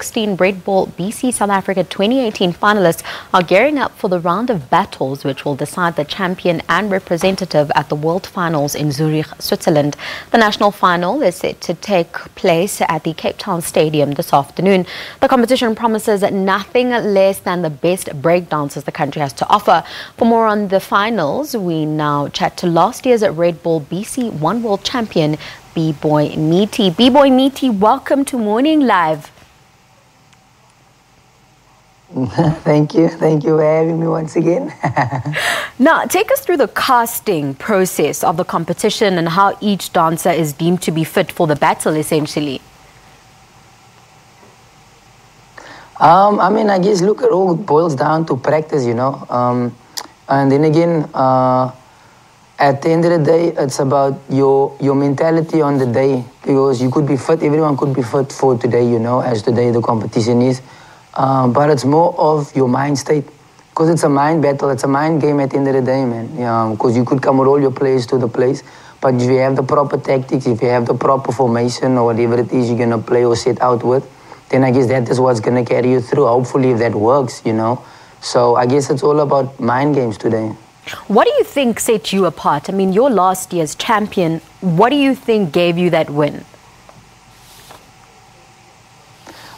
16 Red Bull BC South Africa 2018 finalists are gearing up for the round of battles which will decide the champion and representative at the World Finals in Zurich, Switzerland. The national final is set to take place at the Cape Town Stadium this afternoon. The competition promises nothing less than the best breakdancers the country has to offer. For more on the finals, we now chat to last year's Red Bull BC One World Champion, B-Boy Meaty. B-Boy Meaty, welcome to Morning Live. Thank you for having me once again. Now, take us through the casting process of the competition and how each dancer is deemed to be fit for the battle, essentially. I guess, look, it all boils down to practice, you know. And then again, at the end of the day, it's about your mentality on the day, because you could be fit, everyone could be fit for today, you know, as today the competition is. But it's more of your mind state, because it's a mind battle, it's a mind game at the end of the day, man. Because you could come with all your players to the place, but if you have the proper tactics, if you have the proper formation or whatever it is you're going to play or set out with, then I guess that is what's going to carry you through. Hopefully, if that works, you know. So I guess it's all about mind games today. What do you think set you apart? I mean, you're last year's champion. What do you think gave you that win?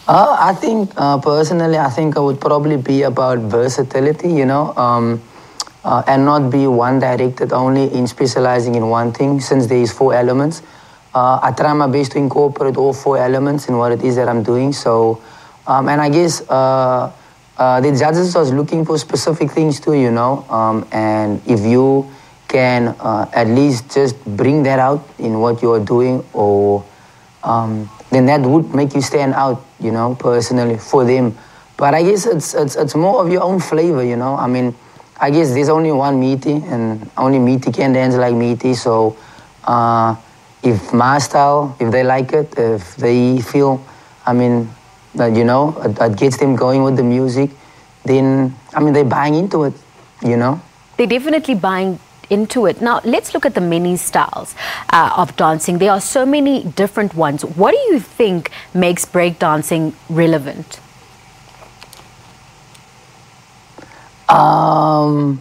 I think, personally, I think it would probably be about versatility, you know, and not be one-directed only in specializing in one thing, since there is 4 elements. I try my best to incorporate all 4 elements in what it is that I'm doing. So, and I guess the judges was looking for specific things too, you know, and if you can at least just bring that out in what you are doing, or then that would make you stand out, you know, personally for them. But I guess it's more of your own flavor, you know. I mean, I guess there's only one Meaty, and only Meaty can dance like Meaty. So if my style, if they like it, if they feel, I mean, that, you know, it gets them going with the music, then, I mean, they're buying into it, you know. They're definitely buying into it. Now, let's look at the many styles of dancing. There are so many different ones. What do you think makes breakdancing relevant? For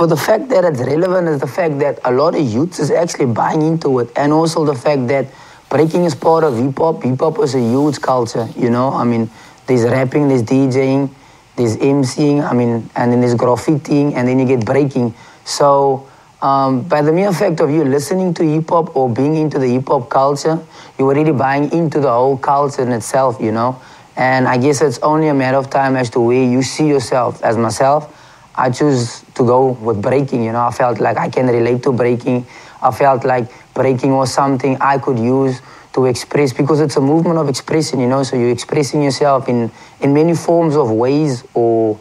the fact that it's relevant is the fact that a lot of youths is actually buying into it, and also the fact that breaking is part of hip-hop. Hip-hop is a huge culture, you know. I mean, there's rapping, there's DJing, there's MCing, I mean, and then there's graffitiing, and then you get breaking. So, by the mere fact of you listening to hip-hop or being into the hip-hop culture, you're already buying into the whole culture in itself, you know. And I guess it's only a matter of time as to where you see yourself. As myself, I choose to go with breaking, you know. I felt like I can relate to breaking. I felt like breaking was something I could use to express, because it's a movement of expression, you know. So you're expressing yourself in many forms of ways or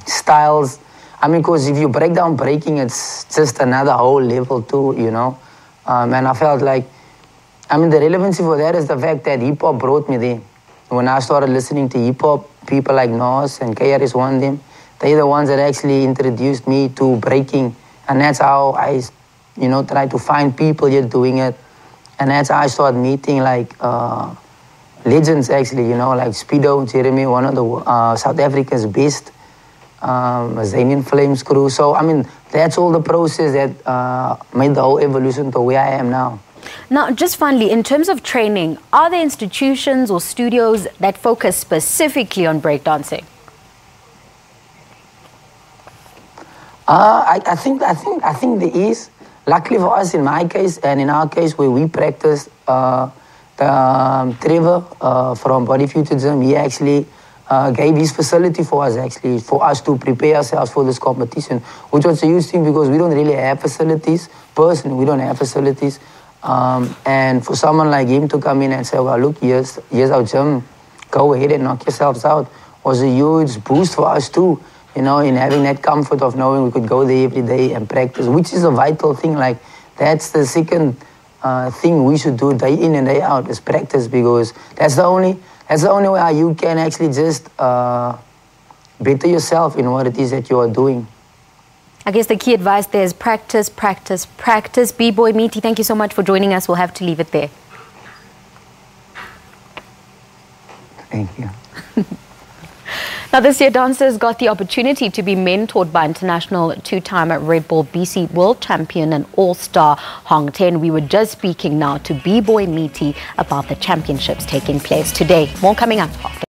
styles. I mean, because if you break down breaking, it's just another whole level too, you know. And I felt like, I mean, the relevancy for that is the fact that hip-hop brought me there. When I started listening to hip-hop, people like Nas and KRS-One, they're the ones that actually introduced me to breaking. And that's how I, you know, try to find people here doing it. And that's how I started meeting, like, legends, actually, you know, like Speedo, Jeremy, one of the South Africa's best, Zanian Flames crew. So, I mean, that's all the process that made the whole evolution to where I am now. Now, just finally, in terms of training, are there institutions or studios that focus specifically on breakdancing? I think there is. Luckily for us, in my case and in our case, where we practice, Trevor from Body Future Gym, he actually gave his facility for us, actually, for us to prepare ourselves for this competition, which was a huge thing, because we don't really have facilities. Personally, we don't have facilities. And for someone like him to come in and say, well, look, here's our gym, go ahead and knock yourselves out, was a huge boost for us too. You know, in having that comfort of knowing we could go there every day and practice, which is a vital thing. Like, that's the second thing we should do day in and day out, is practice, because that's the only way how you can actually just better yourself in what it is that you are doing. I guess the key advice there is practice, practice, practice. B-Boy Meaty, thank you so much for joining us. We'll have to leave it there. Thank you. Now, this year, dancers got the opportunity to be mentored by international two-time Red Bull BC world champion and all-star Hong Ten. We were just speaking now to B-boy Meaty about the championships taking place today. More coming up after.